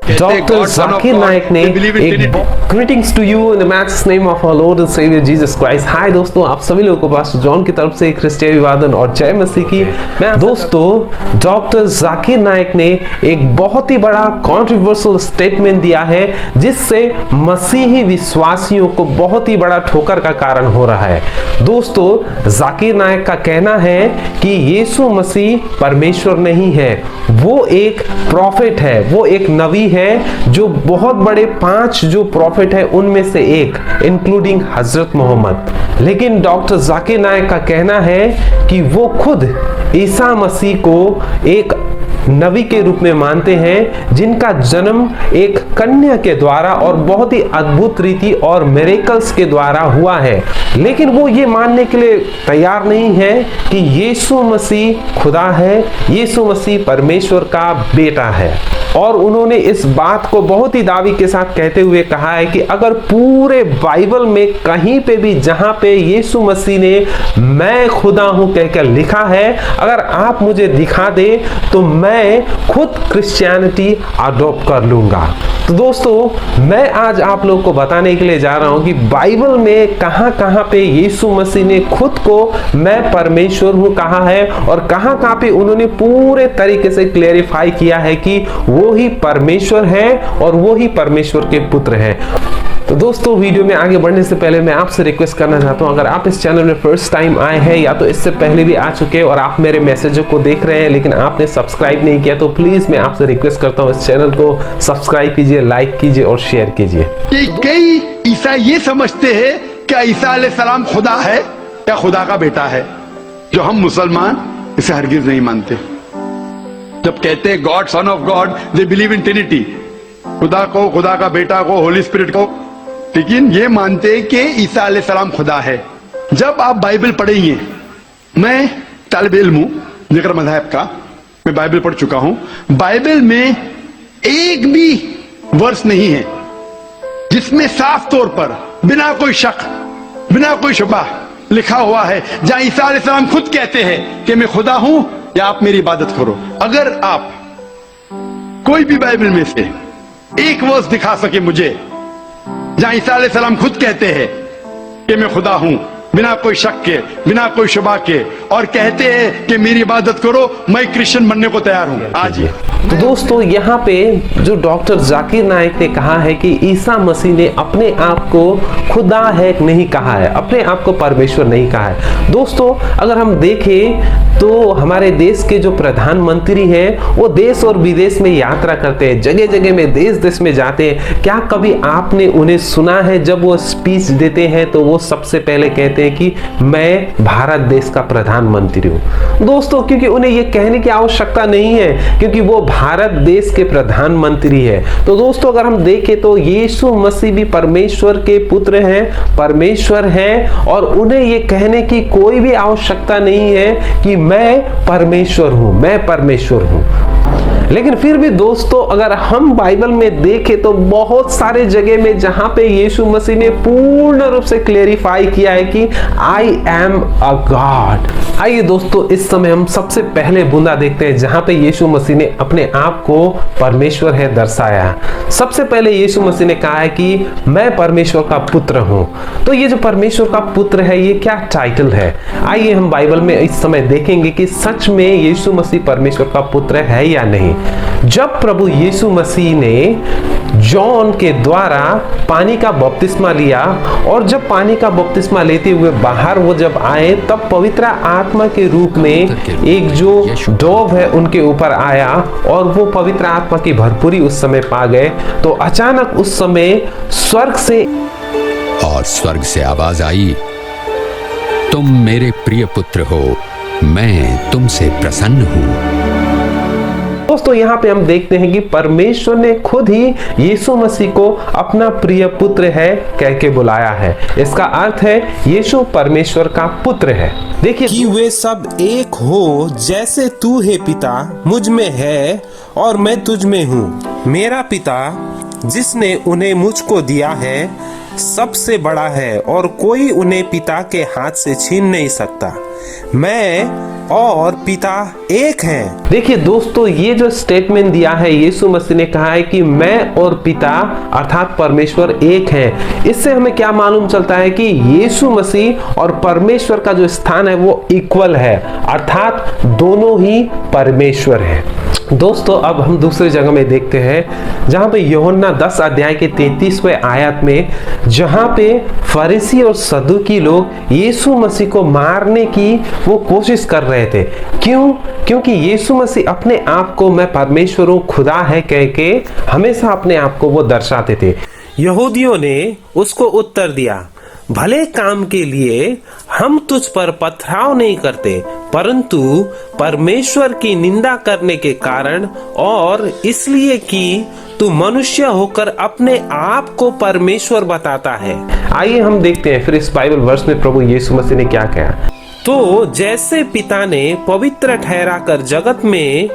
Dr. Zakir Naik ने एक greetings to you in the matchless name of our lord and saviour Jesus Christ. Hi दोस्तों, आप सभी लोगों को पास्टर जॉन की तरफ से क्रिस्टियन अभिवादन और जय मसीह की। दोस्तों, डॉक्टर जाकिर नाइक ने एक बहुत ही बड़ा कंट्रोवर्शियल स्टेटमेंट दिया है जिससे मसीही विश्वासियों को बहुत ही बड़ा ठोकर का कारण हो रहा है। दोस्तों, जाकिर नाइक का कहना है कि यीशु मसीह परमेश्वर नहीं है, वो एक प्रॉफिट है, वो एक नबी है जो बहुत बड़े 5 जो प्रॉफिट है उनमें से एक, इंक्लूडिंग हजरत मोहम्मद। लेकिन डॉक्टर जाकिर नाइक का कहना है कि वो खुद ईसा मसीह को एक नबी के रूप में मानते हैं जिनका जन्म एक कन्या के द्वारा और बहुत ही अद्भुत रीति और मिरेकल्स के द्वारा हुआ है। लेकिन वो ये मानने के लिए तैयार नहीं है कि यीशु मसीह खुदा है, यीशु मसीह परमेश्वर का बेटा है। और उन्होंने इस बात को बहुत ही दावी के साथ कहते हुए कहा है कि अगर पूरे बाइबल में कहीं पे भी जहां पे यीशु मसीह ने मैं खुदा हूं कहकर लिखा है, अगर आप मुझे दिखा दे तो मैं खुद क्रिश्चियनिटी अडॉप्ट कर लूंगा। तो दोस्तों, मैं आज आप लोगों को बताने के लिए जा रहा हूं कि बाइबल में कहां पे यीशु मसीह ने खुद को मैं परमेश्वर हूं कहा है और कहां पे उन्होंने पूरे तरीके से क्लेरिफाई किया है कि वो ही परमेश्वर है और वो ही परमेश्वर के पुत्र हैं। तो दोस्तों, वीडियो में आगे बढ़ने से पहले मैं आपसे रिक्वेस्ट करना चाहता हूं, अगर आप इस चैनल में फर्स्ट टाइम आए हैं या तो इससे पहले भी आ चुके हैं और आप मेरे मैसेजों को देख रहे हैं लेकिन आपने सब्सक्राइब नहीं किया, तो प्लीज मैं आपसे रिक्वेस्ट करता हूं इस चैनल को सब्सक्राइब कीजिए, लाइक कीजिए और शेयर कीजिए। कई ईसाई ये समझते हैं क्या ईसा अलैहिस्सलाम खुदा है या खुदा का बेटा है, जो हम मुसलमान इसे हरगिज नहीं मानते। जब कहते हैं God, son of God, they believe in Trinity, खुदा को, खुदा का बेटा को, होली स्पिरिट को, लेकिन ये मानते हैं कि ईसा अलैहिस्सलाम खुदा है। जब आप बाइबल पढ़ेंगे, मैं तालिब इल्म हूं जिक्र मज़हब का, मैं बाइबल पढ़ चुका हूं, बाइबल में एक भी वर्स नहीं है जिसमें साफ तौर पर बिना कोई शक, बिना कोई शुबा लिखा हुआ है जहां ईसा अलैहिस्सलाम खुद कहते हैं कि मैं खुदा हूं या आप मेरी इबादत करो। अगर आप कोई भी बाइबल में से एक वर्स दिखा सके मुझे जहां ईसा अलैहिस्सलाम खुद कहते हैं कि मैं खुदा हूं, बिना कोई शक के, बिना कोई शुबा के, और कहते हैं कि मेरी इबादत करो, मैं क्रिश्चियन बनने को तैयार हूं आज ये। तो दोस्तों, यहाँ पे जो डॉक्टर जाकिर नाइक ने कहा है कि ईसा मसीह ने अपने आप को खुदा है नहीं कहा है, अपने आप को परमेश्वर नहीं कहा है। दोस्तों, अगर हम देखें तो हमारे देश के जो प्रधानमंत्री हैं वो देश और विदेश में यात्रा करते हैं, जगह जगह में, देश देश में जाते हैं। क्या कभी आपने उन्हें सुना है जब वो स्पीच देते हैं तो वो सबसे पहले कहते हैं कि मैं भारत देश का प्रधानमंत्री हूं? दोस्तों, क्योंकि उन्हें ये कहने की आवश्यकता नहीं है, क्योंकि वो भारत देश के प्रधानमंत्री है। तो दोस्तों, अगर हम देखें तो यीशु मसीह भी परमेश्वर के पुत्र हैं, परमेश्वर हैं, और उन्हें ये कहने की कोई भी आवश्यकता नहीं है कि मैं परमेश्वर हूं, मैं परमेश्वर हूं। लेकिन फिर भी दोस्तों, अगर हम बाइबल में देखें तो बहुत सारे जगह में जहां पे यीशु मसीह ने पूर्ण रूप से क्लेरिफाई किया है कि आई एम अ गॉड। आइए दोस्तों, इस समय हम सबसे पहले बूंदा देखते हैं जहां पे यीशु मसीह ने अपने आप को परमेश्वर है दर्शाया। सबसे पहले यीशु मसीह ने कहा है कि मैं परमेश्वर का पुत्र हूं। तो ये जो परमेश्वर का पुत्र है, ये क्या टाइटल है? आइए हम बाइबल में इस समय देखेंगे कि सच में यीशु मसीह परमेश्वर का पुत्र है या नहीं। जब प्रभु यीशु मसीह ने जॉन के द्वारा पानी का बपतिस्मा लिया और जब पानी का बपतिस्मा लेते हुए बाहर वो जब आए, तब पवित्र आत्मा के रूप में एक जो डोव है उनके ऊपर आया और वो पवित्र आत्मा की भरपूरी उस समय पा गए। तो अचानक उस समय स्वर्ग से आवाज आई, तुम मेरे प्रिय पुत्र हो, मैं तुमसे प्रसन्न हूं। दोस्तों, यहाँ पे हम देखते हैं कि परमेश्वर ने खुद ही यीशु मसीह को अपना प्रिय पुत्र है कह के बुलाया है। इसका अर्थ है यीशु परमेश्वर का पुत्र है। देखिए कि वे सब एक हो जैसे तू है पिता मुझ में है और मैं तुझ में हूँ। मेरा पिता जिसने उन्हें मुझको दिया है सबसे बड़ा है और कोई उन्हें पिता के हाथ से छीन नहीं सकता। मैं और पिता एक हैं। देखिए दोस्तों, ये जो स्टेटमेंट दिया है यीशु मसीह ने कहा है कि मैं और पिता अर्थात परमेश्वर एक हैं। इससे हमें क्या मालूम चलता है कि यीशु मसीह और परमेश्वर का जो स्थान है वो इक्वल है, अर्थात दोनों ही परमेश्वर हैं। दोस्तों अब हम दूसरी जगह में देखते हैं जहां पे यूहन्ना 10 अध्याय के 33वें आयत में, जहां पे फरीसी और सदूकी लोग यीशु मसीह को मारने की वो कोशिश कर रहे थे। क्यों? क्योंकि यीशु मसीह अपने आप को मैं परमेश्वर हूं, खुदा है कह के हमेशा अपने आप को वो दर्शाते थे। यहूदियों ने उसको उत्तर दिया, भले काम के लिए हम तुझ पर पथराव नहीं करते, परंतु परमेश्वर की निंदा करने के कारण और इसलिए कि तू मनुष्य होकर अपने आप को परमेश्वर बताता है। आइए हम देखते हैं फिर इस बाइबल वर्ष में प्रभु यीशु मसीह ने क्या कहा। तो जैसे पिता ने पवित्र ठहराकर जगत में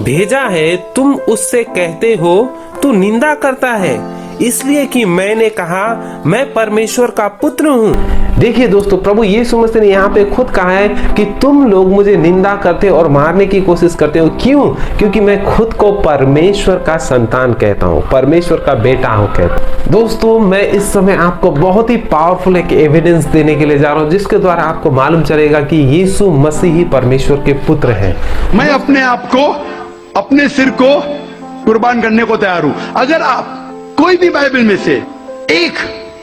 भेजा है, तुम उससे कहते हो तू निंदा करता है, इसलिए कि मैंने कहा मैं परमेश्वर का पुत्र हूँ। देखिए दोस्तों, प्रभु यीशु मसीह ने यहाँ पे खुद कहा है कि तुम लोग मुझे निंदा करते और मारने की कोशिश करते हो। क्यों? क्योंकि मैं खुद को परमेश्वर का संतान कहता हूँ, परमेश्वर का बेटा हूँ कहता हूँ। दोस्तों मैं इस समय आपको बहुत ही पावरफुल एक एविडेंस देने के लिए जा रहा हूँ, जिसके द्वारा आपको मालूम चलेगा कि यीशु मसीह ही परमेश्वर के पुत्र हैं। मैं अपने आप को, अपने सिर को कुर्बान करने को तैयार हूं। अगर आप कोई भी बाइबल में से एक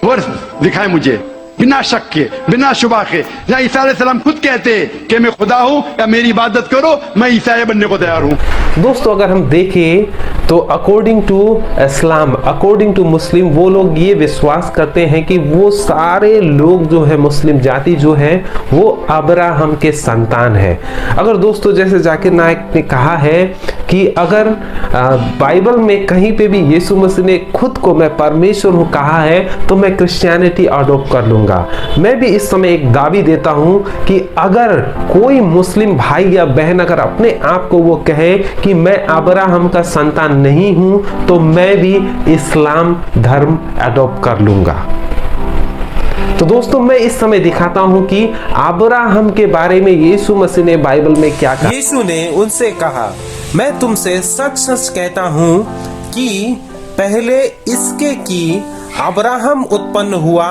वर्ष दिखाए मुझे बिना शक के, बिना शुबा के, जहां ईसा अलैहिस्सलाम खुद कहते हैं कि मैं खुदा हूं या मेरी इबादत करो, मैं ईसाई बनने को तैयार हूं। दोस्तों अगर हम देखें तो according to Islam, according to Muslim, वो लोग ये विश्वास करते हैं कि वो सारे लोग जो है, मुस्लिम जाति जो है, वो अब्राहम के संतान है। अगर दोस्तों जैसे जाकिर नायक ने कहा है कि अगर बाइबल में कहीं पे भी यीशु मसीह ने खुद को मैं परमेश्वर हूं कहा है, तो मैं क्रिश्चियनिटी अडॉप्ट कर लूंगा। मैं भी इस समय एक दावी देता हूं कि अगर कोई मुस्लिम भाई या बहन अगर अपने आप को वो कहे कि मैं अब्राहम का संतान नहीं हूं, तो मैं भी इस्लाम धर्म अडॉप्ट कर लूंगा। तो दोस्तों मैं इस समय दिखाता हूं कि अब्राहम के बारे में यीशु मसीह ने बाइबल में क्या कहा। यीशु ने उनसे कहा, मैं तुमसे सच सच कहता हूँ कि पहले इसके कि अब्राहम उत्पन्न हुआ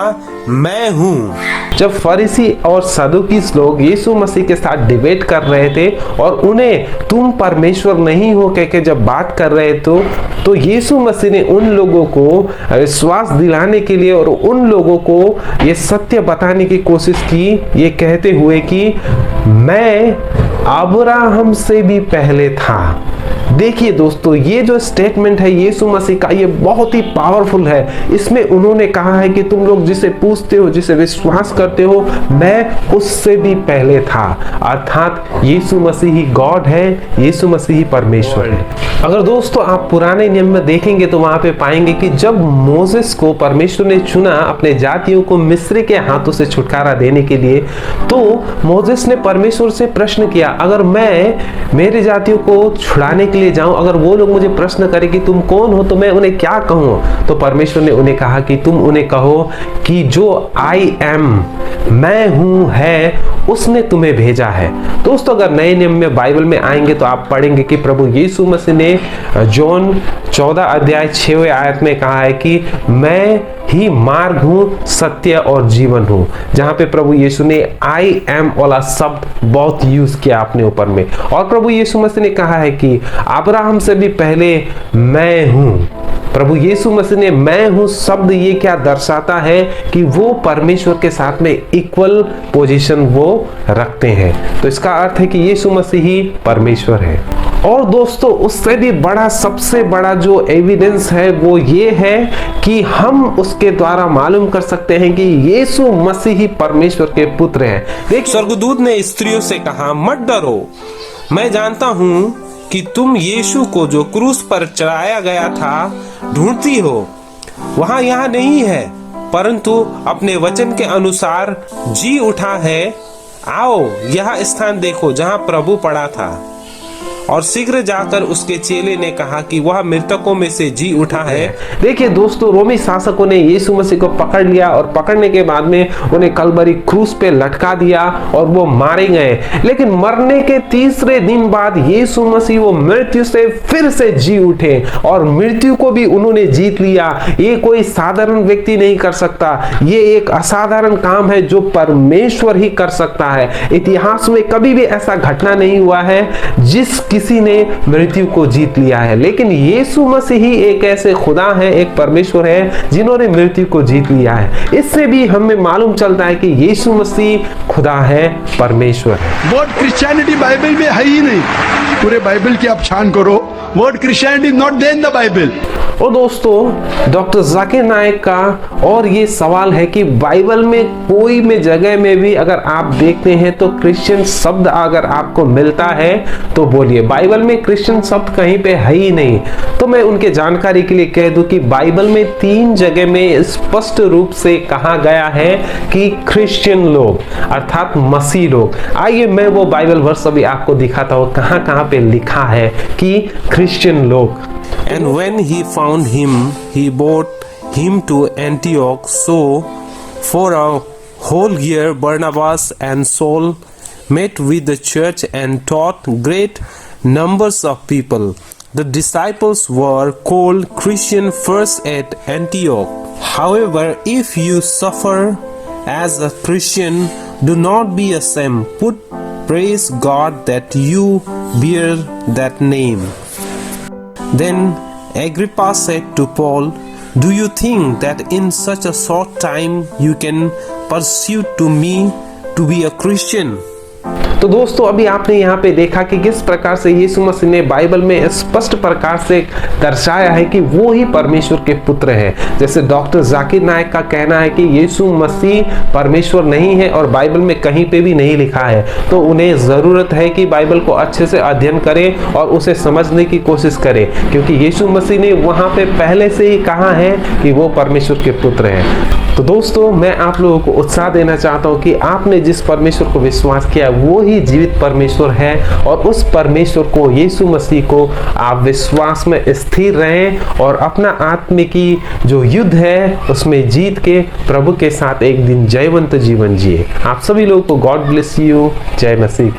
मैं हूँ। जब फरीसी और सदूकी लोग यीशु मसीह के साथ डिबेट कर रहे थे और उन्हें तुम परमेश्वर नहीं हो कह के जब बात कर रहे तो यीशु मसीह ने उन लोगों को विश्वास दिलाने के लिए और उन लोगों को ये सत्य बताने की कोशिश की, ये कहते हुए कि मैं अब्राहम से भी पहले था। देखिए दोस्तों, ये जो स्टेटमेंट है यीशु मसीह का, ये बहुत ही पावरफुल है। इसमें उन्होंने कहा है कि तुम लोग जिसे पूछते हो, जिसे विश्वास करते हो, मैं उससे भी पहले था। अर्थात यीशु मसीह ही गॉड है, यीशु मसीह ही परमेश्वर है। अगर दोस्तों आप पुराने नियम में देखेंगे तो वहां पे पाएंगे कि जब मोसेस को परमेश्वर ने चुना अपने जातियों को मिस्र के हाथों से छुटकारा देने के लिए, तो मोसेस ने परमेश्वर से प्रश्न किया, अगर मैं मेरे जातियों को छुड़ाने के लिए जाऊं, अगर वो लोग मुझे प्रश्न करें कि तुम कौन हो, तो मैं उन्हें क्या कहूं? तो परमेश्वर ने उन्हें कहा कि तुम उन्हें कहो कि जो आई एम, मैं हूं है, उसने तुम्हें भेजा है। दोस्तों अगर नए नियम में बाइबल में आएंगे तो आप पढ़ेंगे कि प्रभु यीशु मसीह ने जॉन 14 अध्याय 6वें आयत में कहा है कि मैं ही मार्ग हूं, सत्य और जीवन हूं। जहां पे प्रभु यीशु ने आई एम वाला शब्द बहुत यूज किया अपने ऊपर में। और प्रभु यीशु मसीह ने कहा है कि अब्राहम से भी पहले मैं हूं। प्रभु यीशु मसीह ने मैं हूं शब्द ये क्या दर्शाता है कि वो परमेश्वर के साथ में इक्वल पोजीशन वो रखते हैं। तो इसका अर्थ है कि यीशु मसीह ही परमेश्वर है। और दोस्तों उससे भी बड़ा, सबसे बड़ा जो एविडेंस है वो ये है कि हम उसके द्वारा मालूम कर सकते हैं कि यीशु मसीह ही परमेश्वर के पुत्र हैं। देखिए स्वर्गदूत ने स्त्रियों से कहा, मत डरो, मैं जानता हूँ कि तुम यीशु को जो क्रूस पर चढ़ाया गया था ढूंढती हो। वहां यहाँ नहीं है, परंतु अपने वचन के अनुसार जी उठा है। आओ यह स्थान देखो जहां प्रभु पड़ा था, और शीघ्र जाकर उसके चेले ने कहा कि वह मृतकों में से जी उठा है। देखिए दोस्तों, रोमी शासकों ने यीशु मसीह को पकड़ लिया और पकड़ने के बाद में उन्हें कलवरी क्रूस पे लटका दिया और वो मारे गए। लेकिन मरने के तीसरे दिन बाद यीशु मसीह वो मृत्यु से फिर से जी उठे और मृत्यु को भी उन्होंने जीत लिया। ये कोई साधारण व्यक्ति नहीं कर सकता, ये एक असाधारण काम है जो परमेश्वर ही कर सकता है। इतिहास में कभी भी ऐसा घटना नहीं हुआ है जिस किसी ने मृत्यु को जीत लिया है, लेकिन यीशु मसीह ही एक ऐसे खुदा है, एक परमेश्वर है जिन्होंने मृत्यु को जीत लिया है। इससे भी हमें मालूम चलता है कि यीशु मसीह खुदा है, परमेश्वर है। वर्ड क्रिश्चियनिटी बाइबल में है ही नहीं। पूरे बाइबल की आप छान करो, word Christianity not there in the Bible. और दोस्तों, डॉक्टर जाकिर नाइक का और ये सवाल है कि बाइबल में कोई में जगह में भी अगर आप देखते हैं तो क्रिश्चियन शब्द अगर आपको मिलता है तो बोलिए। बाइबल में क्रिश्चियन शब्द कहीं पे है ही नहीं। तो मैं उनके जानकारी के लिए कह दूं कि बाइबल में 3 जगह में स्पष्ट रूप से कहा गया है कि क्रिश्चियन लोग अर्थात मसीह लोग। आइए मैं वो बाइबल वर्स अभी आपको दिखाता हूँ कहाँ कहाँ पे लिखा है कि क्रिश्चियन लोग। And when he found him, he brought him to Antioch. So for a whole year Barnabas and Saul met with the church and taught great numbers of people. The disciples were called Christian first at Antioch. However, if you suffer as a Christian, do not be ashamed. Praise God that you bear that name. Then Agrippa said to Paul, "Do you think that in such a short time you can persuade to me to be a Christian?" तो दोस्तों, अभी आपने यहाँ पे देखा कि किस प्रकार से यीशु मसीह ने बाइबल में स्पष्ट प्रकार से दर्शाया है कि वो ही परमेश्वर के पुत्र हैं। जैसे डॉक्टर जाकिर नाइक का कहना है कि यीशु मसीह परमेश्वर नहीं है और बाइबल में कहीं पे भी नहीं लिखा है, तो उन्हें ज़रूरत है कि बाइबल को अच्छे से अध्ययन करें और उसे समझने की कोशिश करें, क्योंकि यीशु मसीह ने वहाँ पे पहले से ही कहा है कि वो परमेश्वर के पुत्र हैं। तो दोस्तों, मैं आप लोगों को उत्साह देना चाहता हूँ कि आपने जिस परमेश्वर को विश्वास किया वो ही जीवित परमेश्वर है और उस परमेश्वर को, यीशु मसीह को आप विश्वास में स्थिर रहें और अपना आत्मिकी जो युद्ध है उसमें जीत के प्रभु के साथ एक दिन जयवंत जीवन जिए। आप सभी लोगों को गॉड ब्लेस यू। जय मसीह की।